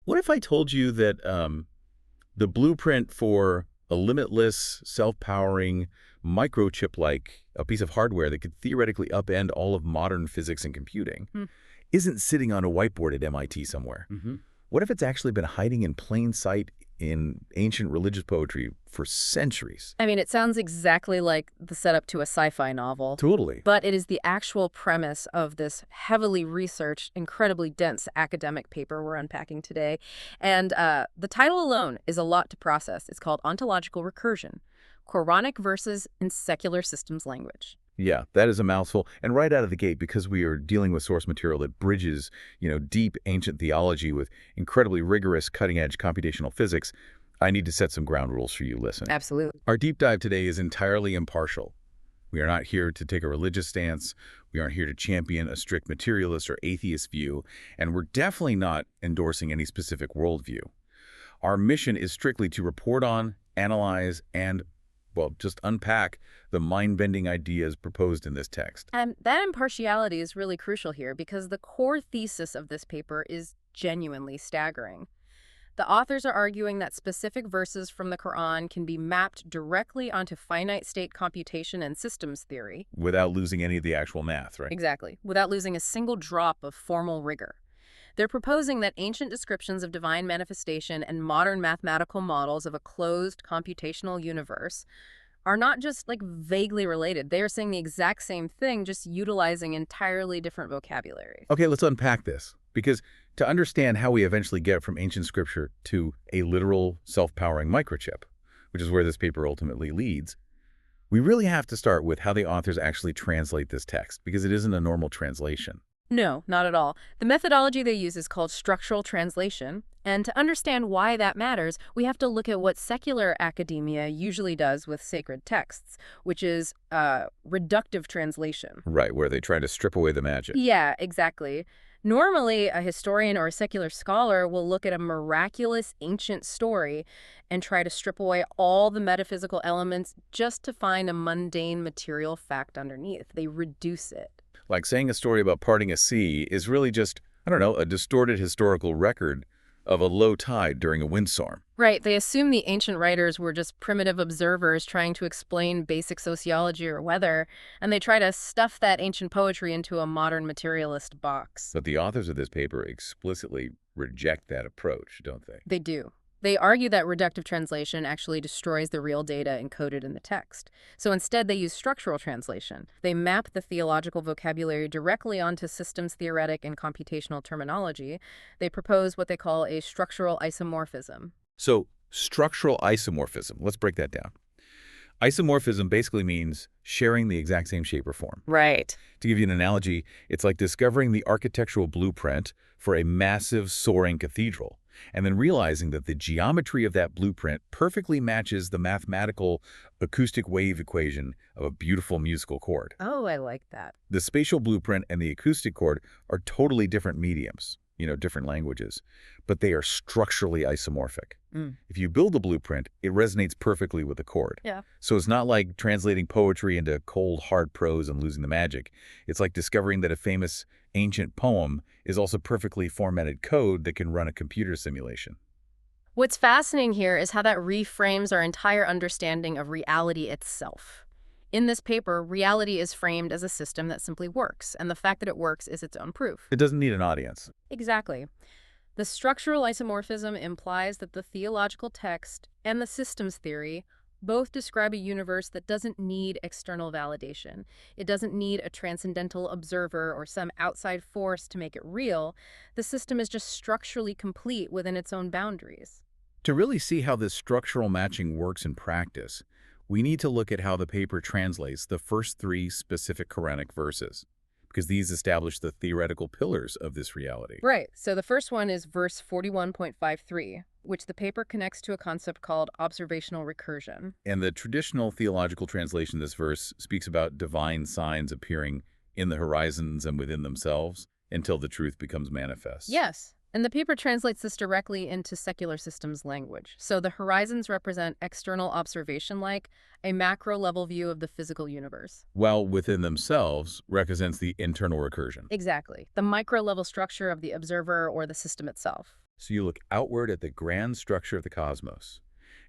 What if I told you that the blueprint for a limitless, self-powering microchip like a piece of hardware that could theoretically upend all of modern physics and computing Hmm. isn't sitting on a whiteboard at MIT somewhere? What if it's actually been hiding in plain sight in ancient religious poetry for centuries? I mean, it sounds exactly like the setup to a sci-fi novel, Totally. but it is the actual premise of this heavily researched, incredibly dense academic paper we're unpacking today. And the title alone is a lot to process. It's called Ontological Recursion, Quranic Verses in Secular Systems Language. Yeah, that is a mouthful. And right out of the gate, because we are dealing with source material that bridges, deep ancient theology with incredibly rigorous cutting-edge computational physics, I need to set some ground rules for you. Listen. Absolutely. Our deep dive today is entirely impartial. We are not here to take a religious stance. We aren't here to champion a strict materialist or atheist view. And we're definitely not endorsing any specific worldview. Our mission is strictly to report on, analyze, and, well, just unpack the mind-bending ideas proposed in this text. And that impartiality is really crucial here because the core thesis of this paper is genuinely staggering. The authors are arguing that specific verses from the Quran can be mapped directly onto finite state computation and systems theory. Without losing any of the actual math, right? Exactly, without losing a single drop of formal rigor. They're proposing that ancient descriptions of divine manifestation and modern mathematical models of a closed computational universe are not just vaguely related. They are saying the exact same thing, just utilizing entirely different vocabulary. Okay, let's unpack this. Because to understand how we eventually get from ancient scripture to a literal self-powering microchip, which is where this paper ultimately leads, we really have to start with how the authors actually translate this text, because it isn't a normal translation. No, not at all. The methodology they use is called structural translation, and to understand why that matters, we have to look at what secular academia usually does with sacred texts, which is reductive translation. Right, where they try to strip away the magic. Yeah, exactly. Normally, a historian or a secular scholar will look at a miraculous ancient story and try to strip away all the metaphysical elements just to find a mundane material fact underneath. They reduce it. Like saying a story about parting a sea is really just, I don't know, a distorted historical record of a low tide during a windstorm. Right, they assume the ancient writers were just primitive observers trying to explain basic sociology or weather, and they try to stuff that ancient poetry into a modern materialist box. But the authors of this paper explicitly reject that approach, don't they? They do. They argue that reductive translation actually destroys the real data encoded in the text. So instead, they use structural translation. They map the theological vocabulary directly onto systems theoretic and computational terminology. They propose what they call a structural isomorphism. So, structural isomorphism, let's break that down. Isomorphism basically means sharing the exact same shape or form. Right. To give you an analogy, it's like discovering the architectural blueprint for a massive soaring cathedral, and then realizing that the geometry of that blueprint perfectly matches the mathematical acoustic wave equation of a beautiful musical chord. Oh, I like that. The spatial blueprint and the acoustic chord are totally different mediums, different languages, but they are structurally isomorphic. If you build a blueprint, it resonates perfectly with the chord. Yeah. So it's not like translating poetry into cold, hard prose and losing the magic. It's like discovering that a famous ancient poem is also perfectly formatted code that can run a computer simulation. What's fascinating here is how that reframes our entire understanding of reality itself. In this paper, reality is framed as a system that simply works, and the fact that it works is its own proof. It doesn't need an audience. Exactly. The structural isomorphism implies that the theological text and the systems theory both describe a universe that doesn't need external validation. It doesn't need a transcendental observer or some outside force to make it real. The system is just structurally complete within its own boundaries. To really see how this structural matching works in practice, we need to look at how the paper translates the first three specific Quranic verses, because these establish the theoretical pillars of this reality. Right. So the first one is verse 41.53, which the paper connects to a concept called observational recursion. And the traditional theological translation of this verse speaks about divine signs appearing in the horizons and within themselves until the truth becomes manifest. Yes. And the paper translates this directly into secular systems language. So the horizons represent external observation, like a macro-level view of the physical universe. While within themselves represents the internal recursion. Exactly. The micro-level structure of the observer or the system itself. So you look outward at the grand structure of the cosmos,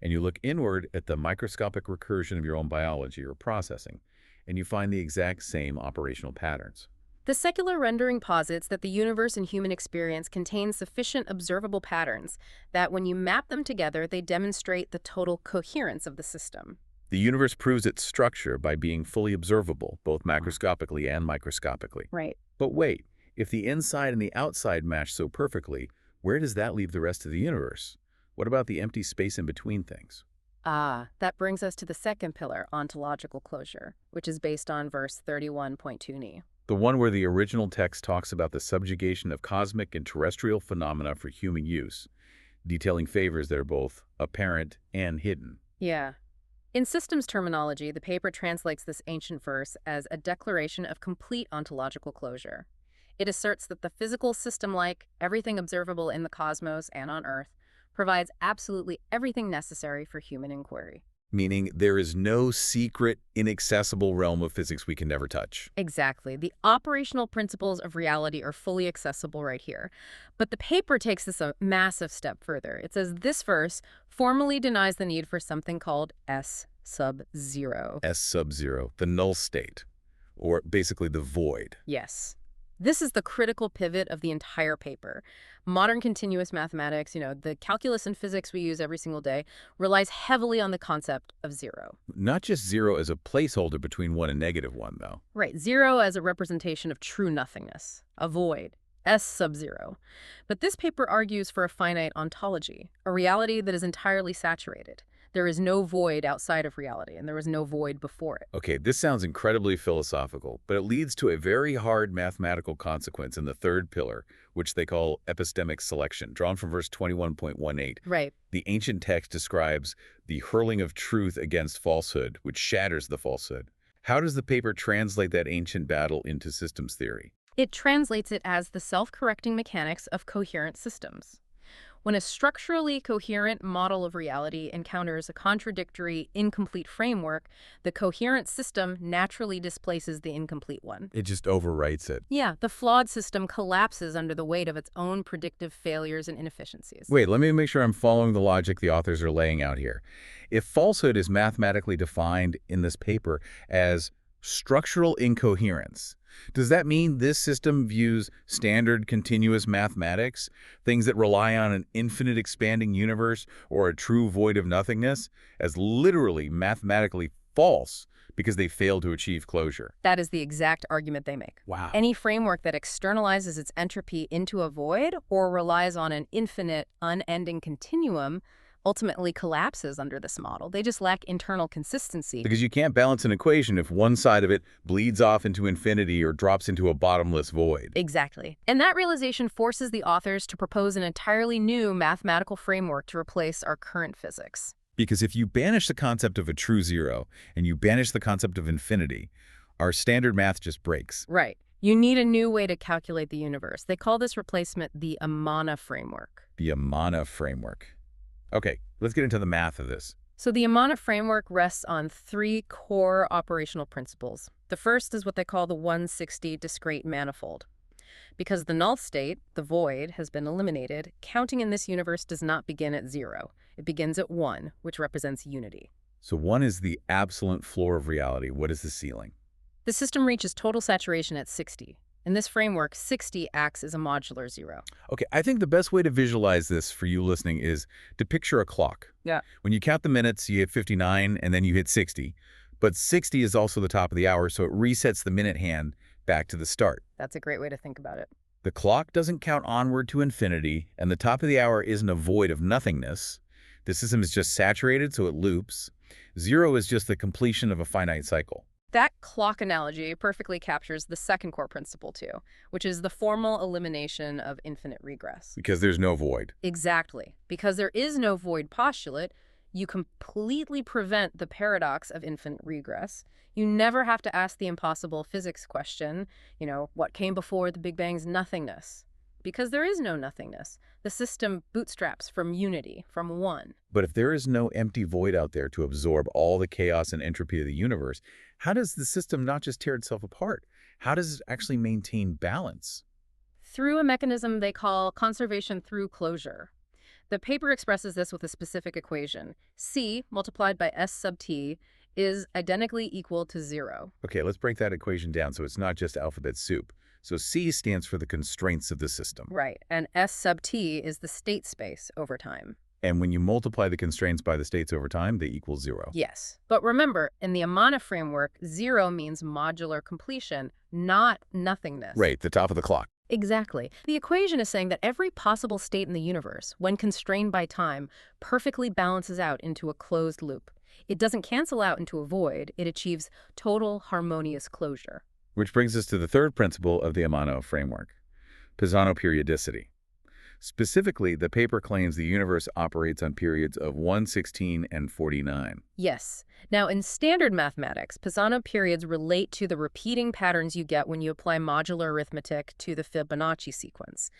and you look inward at the microscopic recursion of your own biology or processing, and you find the exact same operational patterns. The secular rendering posits that the universe and human experience contain sufficient observable patterns that when you map them together, they demonstrate the total coherence of the system. The universe proves its structure by being fully observable, both macroscopically and microscopically. Right. But wait, if the inside and the outside match so perfectly, where does that leave the rest of the universe? What about the empty space in between things? That brings us to the second pillar, ontological closure, which is based on verse 31.2 The one where the original text talks about the subjugation of cosmic and terrestrial phenomena for human use, detailing favors that are both apparent and hidden. Yeah. In systems terminology, the paper translates this ancient verse as a declaration of complete ontological closure. It asserts that the physical system, like everything observable in the cosmos and on Earth, provides absolutely everything necessary for human inquiry. Meaning there is no secret, inaccessible realm of physics we can never touch. Exactly. The operational principles of reality are fully accessible right here. But the paper takes this a massive step further. It says this verse formally denies the need for something called S sub zero. S sub zero, the null state, or basically the void. Yes. This is the critical pivot of the entire paper. Modern continuous mathematics, the calculus and physics we use every single day, relies heavily on the concept of zero. Not just zero as a placeholder between 1 and -1, though. Right, zero as a representation of true nothingness, a void, S sub zero. But this paper argues for a finite ontology, a reality that is entirely saturated. There is no void outside of reality, and there was no void before it. Okay, this sounds incredibly philosophical, but it leads to a very hard mathematical consequence in the third pillar, which they call epistemic selection, drawn from verse 21.18. Right. The ancient text describes the hurling of truth against falsehood, which shatters the falsehood. How does the paper translate that ancient battle into systems theory? It translates it as the self-correcting mechanics of coherent systems. When a structurally coherent model of reality encounters a contradictory, incomplete framework, the coherent system naturally displaces the incomplete one. It just overwrites it. Yeah, the flawed system collapses under the weight of its own predictive failures and inefficiencies. Wait, let me make sure I'm following the logic the authors are laying out here. If falsehood is mathematically defined in this paper as structural incoherence, does that mean this system views standard continuous mathematics, things that rely on an infinite expanding universe or a true void of nothingness, as literally mathematically false because they fail to achieve closure? That is the exact argument they make. Wow. Any framework that externalizes its entropy into a void or relies on an infinite, unending continuum ultimately collapses under this model. They just lack internal consistency. Because you can't balance an equation if one side of it bleeds off into infinity or drops into a bottomless void. Exactly. And that realization forces the authors to propose an entirely new mathematical framework to replace our current physics. Because if you banish the concept of a true zero and you banish the concept of infinity, our standard math just breaks. Right. You need a new way to calculate the universe. They call this replacement the Amana framework. The Amana framework. Okay, let's get into the math of this. So the Amana framework rests on three core operational principles. The first is what they call the 160 discrete manifold. Because the null state, the void, has been eliminated, counting in this universe does not begin at 0. It begins at 1, which represents unity. So 1 is the absolute floor of reality. What is the ceiling? The system reaches total saturation at 60. In this framework, 60 acts as a modular 0. Okay, I think the best way to visualize this for you listening is to picture a clock. Yeah. When you count the minutes, you hit 59 and then you hit 60. But 60 is also the top of the hour, so it resets the minute hand back to the start. That's a great way to think about it. The clock doesn't count onward to infinity, and the top of the hour isn't a void of nothingness. The system is just saturated, so it loops. 0 is just the completion of a finite cycle. That clock analogy perfectly captures the second core principle, too, which is the formal elimination of infinite regress. Because there's no void. Exactly. Because there is no void postulate, you completely prevent the paradox of infinite regress. You never have to ask the impossible physics question, what came before the Big Bang's nothingness? Because there is no nothingness. The system bootstraps from unity, from 1. But if there is no empty void out there to absorb all the chaos and entropy of the universe, how does the system not just tear itself apart? How does it actually maintain balance? through a mechanism they call conservation through closure. The paper expresses this with a specific equation. C multiplied by S sub t is identically equal to 0. Okay, let's break that equation down so it's not just alphabet soup. So C stands for the constraints of the system. Right, and S sub t is the state space over time. And when you multiply the constraints by the states over time, they equal 0. Yes. But remember, in the Amana framework, 0 means modular completion, not nothingness. Right, the top of the clock. Exactly. The equation is saying that every possible state in the universe, when constrained by time, perfectly balances out into a closed loop. It doesn't cancel out into a void. It achieves total harmonious closure. Which brings us to the third principle of the Amano framework, Pisano periodicity. Specifically, the paper claims the universe operates on periods of 116 and 49. Yes. Now, in standard mathematics, Pisano periods relate to the repeating patterns you get when you apply modular arithmetic to the Fibonacci sequence.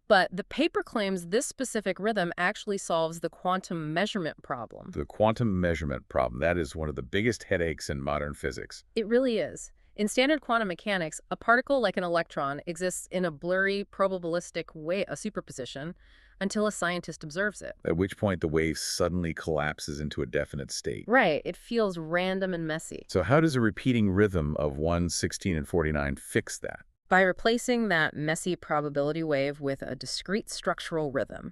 But the paper claims this specific rhythm actually solves the quantum measurement problem. The quantum measurement problem, that is one of the biggest headaches in modern physics. It really is. In standard quantum mechanics, a particle like an electron exists in a blurry, probabilistic way, a superposition, until a scientist observes it. At which point the wave suddenly collapses into a definite state. Right, it feels random and messy. So how does a repeating rhythm of 116 and 49 fix that? By replacing that messy probability wave with a discrete structural rhythm.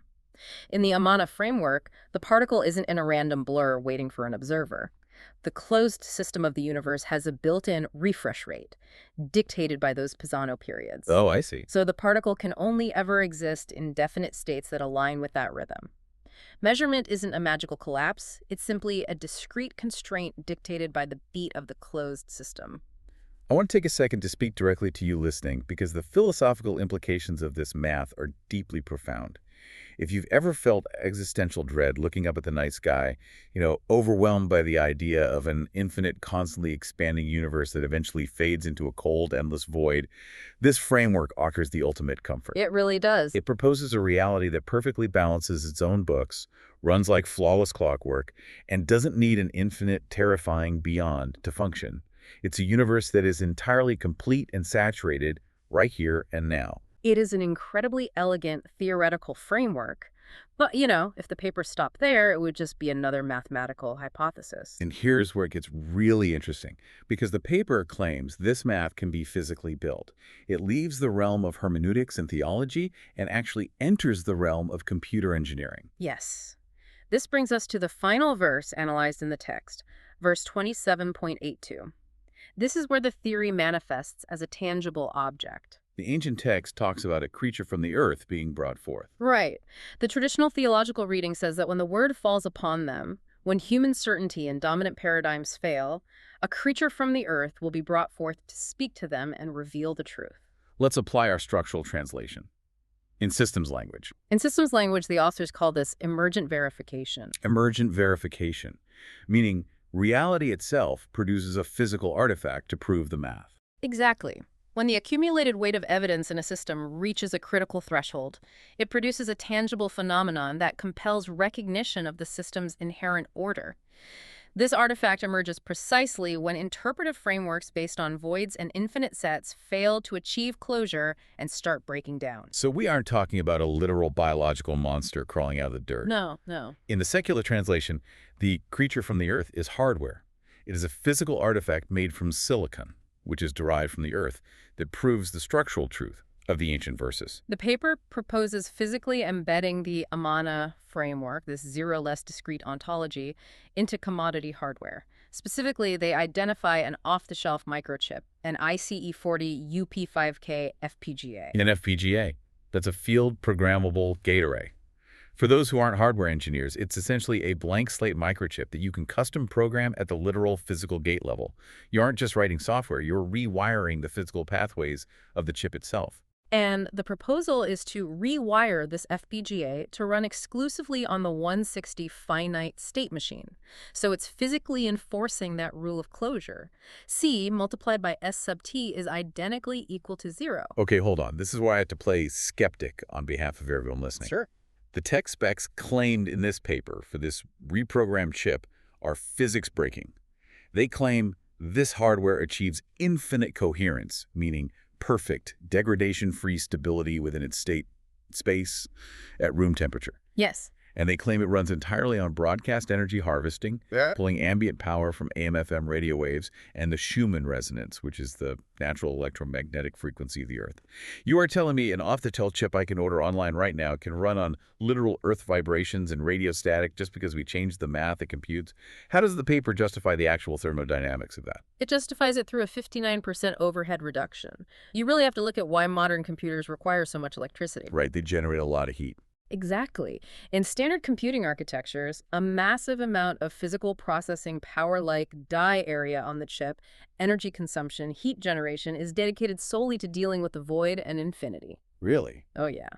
In the Amana framework, the particle isn't in a random blur waiting for an observer. The closed system of the universe has a built-in refresh rate, dictated by those Pisano periods. Oh, I see. So the particle can only ever exist in definite states that align with that rhythm. Measurement isn't a magical collapse, it's simply a discrete constraint dictated by the beat of the closed system. I want to take a second to speak directly to you listening because the philosophical implications of this math are deeply profound. If you've ever felt existential dread looking up at the night sky, overwhelmed by the idea of an infinite, constantly expanding universe that eventually fades into a cold, endless void, this framework offers the ultimate comfort. It really does. It proposes a reality that perfectly balances its own books, runs like flawless clockwork, and doesn't need an infinite, terrifying beyond to function. It's a universe that is entirely complete and saturated right here and now. It is an incredibly elegant theoretical framework. But, if the paper stopped there, it would just be another mathematical hypothesis. And here's where it gets really interesting, because the paper claims this math can be physically built. It leaves the realm of hermeneutics and theology and actually enters the realm of computer engineering. Yes. This brings us to the final verse analyzed in the text, verse 27.82. This is where the theory manifests as a tangible object. The ancient text talks about a creature from the earth being brought forth. Right. The traditional theological reading says that when the word falls upon them, when human certainty and dominant paradigms fail, a creature from the earth will be brought forth to speak to them and reveal the truth. Let's apply our structural translation. In systems language. In systems language, the authors call this emergent verification. Emergent verification, meaning reality itself produces a physical artifact to prove the math. Exactly. When the accumulated weight of evidence in a system reaches a critical threshold, it produces a tangible phenomenon that compels recognition of the system's inherent order. This artifact emerges precisely when interpretive frameworks based on voids and infinite sets fail to achieve closure and start breaking down. So we aren't talking about a literal biological monster crawling out of the dirt. No. In the secular translation, the creature from the earth is hardware. It is a physical artifact made from silicon, which is derived from the earth, that proves the structural truth of the ancient verses. The paper proposes physically embedding the Amana framework, this zero-less discrete ontology, into commodity hardware. Specifically, they identify an off-the-shelf microchip, an ICE40 UP5K FPGA. An FPGA, that's a field programmable gate array. For those who aren't hardware engineers, it's essentially a blank slate microchip that you can custom program at the literal physical gate level. You aren't just writing software, you're rewiring the physical pathways of the chip itself. And the proposal is to rewire this FPGA to run exclusively on the 160 finite state machine. So it's physically enforcing that rule of closure. C multiplied by S sub t is identically equal to 0. Okay, hold on. This is where I have to play skeptic on behalf of everyone listening. Sure. The tech specs claimed in this paper for this reprogrammed chip are physics breaking. They claim this hardware achieves infinite coherence, meaning perfect degradation-free stability within its space at room temperature. Yes. And they claim it runs entirely on broadcast energy harvesting, Yeah. pulling ambient power from AM/FM radio waves and the Schumann resonance, which is the natural electromagnetic frequency of the Earth. You are telling me an off-the-shelf chip I can order online right now can run on literal Earth vibrations and radio static just because we changed the math it computes? How does the paper justify the actual thermodynamics of that? It justifies it through a 59% overhead reduction. You really have to look at why modern computers require so much electricity. Right, they generate a lot of heat. Exactly. In standard computing architectures, a massive amount of physical processing power like die area on the chip, energy consumption, heat generation is dedicated solely to dealing with the void and infinity. Really? Oh yeah.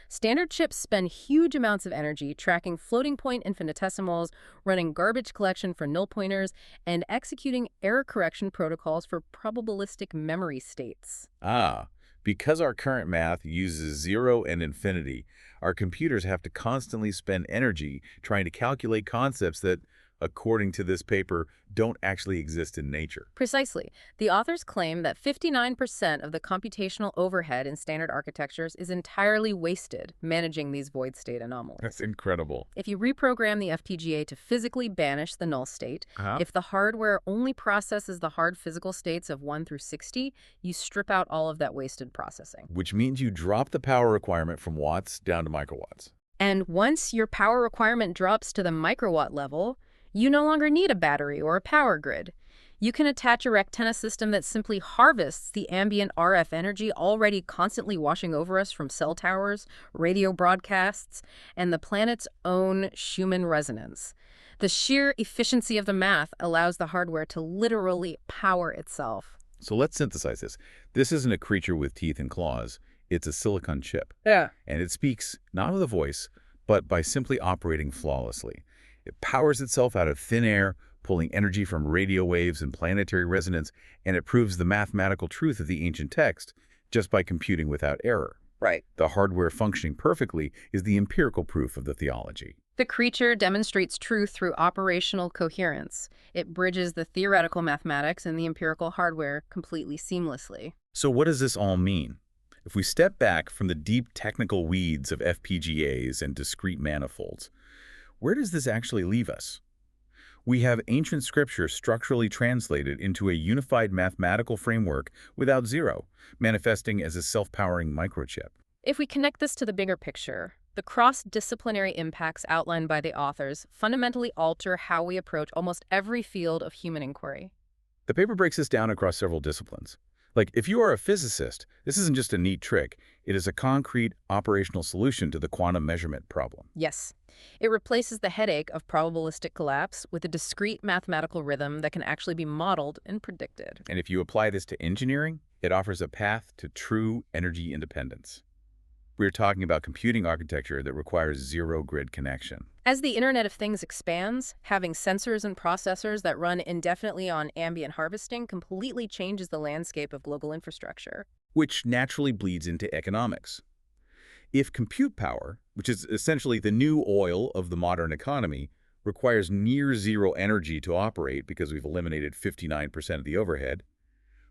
Standard chips spend huge amounts of energy tracking floating point infinitesimals, running garbage collection for null pointers, and executing error correction protocols for probabilistic memory states. Ah, because our current math uses 0 and infinity, our computers have to constantly spend energy trying to calculate concepts that, according to this paper, don't actually exist in nature. Precisely. The authors claim that 59% of the computational overhead in standard architectures is entirely wasted managing these void state anomalies. That's incredible. If you reprogram the FPGA to physically banish the null state, if the hardware only processes the hard physical states of 1 through 60, you strip out all of that wasted processing. Which means you drop the power requirement from watts down to microwatts. And once your power requirement drops to the microwatt level, you no longer need a battery or a power grid. You can attach a Rectenna system that simply harvests the ambient RF energy already constantly washing over us from cell towers, radio broadcasts, and the planet's own Schumann resonance. The sheer efficiency of the math allows the hardware to literally power itself. So let's synthesize this. This isn't a creature with teeth and claws. It's a silicon chip. Yeah. And it speaks not with a voice, but by simply operating flawlessly. It powers itself out of thin air, pulling energy from radio waves and planetary resonance, and it proves the mathematical truth of the ancient text just by computing without error. Right. The hardware functioning perfectly is the empirical proof of the theology. The creature demonstrates truth through operational coherence. It bridges the theoretical mathematics and the empirical hardware completely seamlessly. So what does this all mean? If we step back from the deep technical weeds of FPGAs and discrete manifolds, where does this actually leave us? We have ancient scripture structurally translated into a unified mathematical framework without zero, manifesting as a self-powering microchip. If we connect this to the bigger picture, the cross-disciplinary impacts outlined by the authors fundamentally alter how we approach almost every field of human inquiry. The paper breaks this down across several disciplines. Like, if you are a physicist, this isn't just a neat trick. It is a concrete, operational solution to the quantum measurement problem. Yes. It replaces the headache of probabilistic collapse with a discrete mathematical rhythm that can actually be modeled and predicted. And if you apply this to engineering, it offers a path to true energy independence. We're talking about computing architecture that requires zero grid connection. As the Internet of Things expands, having sensors and processors that run indefinitely on ambient harvesting completely changes the landscape of global infrastructure. Which naturally bleeds into economics. If compute power, which is essentially the new oil of the modern economy, requires near zero energy to operate because we've eliminated 59% of the overhead,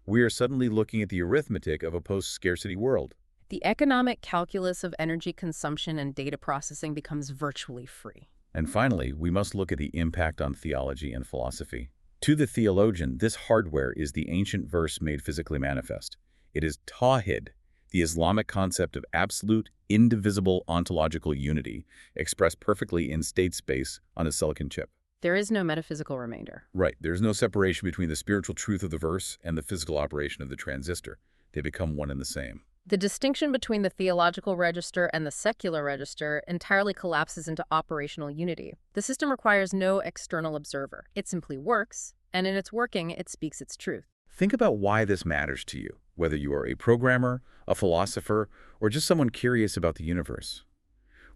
we are suddenly looking at the arithmetic of a post-scarcity world. The economic calculus of energy consumption and data processing becomes virtually free. And finally, we must look at the impact on theology and philosophy. To the theologian, this hardware is the ancient verse made physically manifest. It is Tawhid, the Islamic concept of absolute, indivisible ontological unity, expressed perfectly in state space on a silicon chip. There is no metaphysical remainder. Right. There's no separation between the spiritual truth of the verse and the physical operation of the transistor. They become one and the same. The distinction between the theological register and the secular register entirely collapses into operational unity. The system requires no external observer. It simply works, and in its working, it speaks its truth. Think about why this matters to you, whether you are a programmer, a philosopher, or just someone curious about the universe.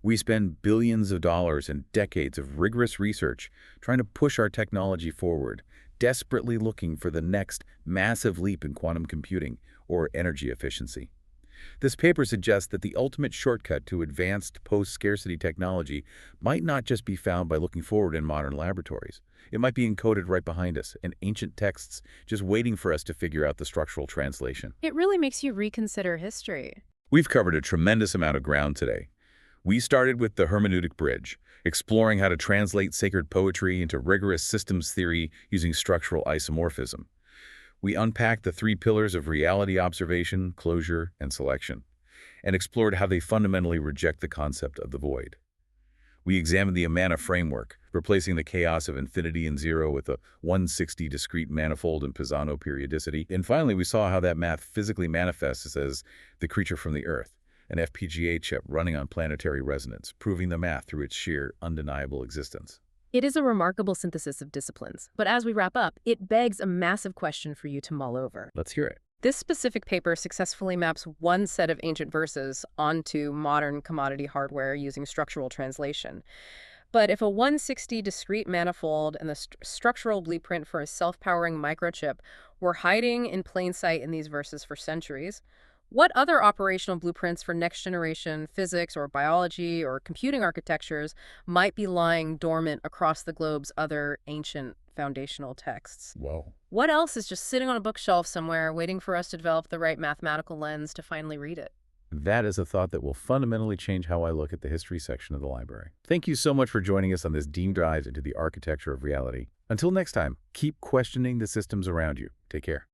We spend billions of dollars and decades of rigorous research trying to push our technology forward, desperately looking for the next massive leap in quantum computing or energy efficiency. This paper suggests that the ultimate shortcut to advanced post-scarcity technology might not just be found by looking forward in modern laboratories. It might be encoded right behind us in ancient texts, just waiting for us to figure out the structural translation. It really makes you reconsider history. We've covered a tremendous amount of ground today. We started with the hermeneutic bridge, exploring how to translate sacred poetry into rigorous systems theory using structural isomorphism. We unpacked the three pillars of reality observation, closure, and selection, and explored how they fundamentally reject the concept of the void. We examined the Amana framework, replacing the chaos of infinity and zero with a 160 discrete manifold and Pisano periodicity. And finally, we saw how that math physically manifests as the creature from the Earth, an FPGA chip running on planetary resonance, proving the math through its sheer, undeniable existence. It is a remarkable synthesis of disciplines, but as we wrap up, it begs a massive question for you to mull over. Let's hear it. This specific paper successfully maps one set of ancient verses onto modern commodity hardware using structural translation. But if a 160 discrete manifold and the structural blueprint for a self-powering microchip were hiding in plain sight in these verses for centuries, what other operational blueprints for next-generation physics or biology or computing architectures might be lying dormant across the globe's other ancient foundational texts? Whoa. What else is just sitting on a bookshelf somewhere waiting for us to develop the right mathematical lens to finally read it? That is a thought that will fundamentally change how I look at the history section of the library. Thank you so much for joining us on this deep dive into the architecture of reality. Until next time, keep questioning the systems around you. Take care.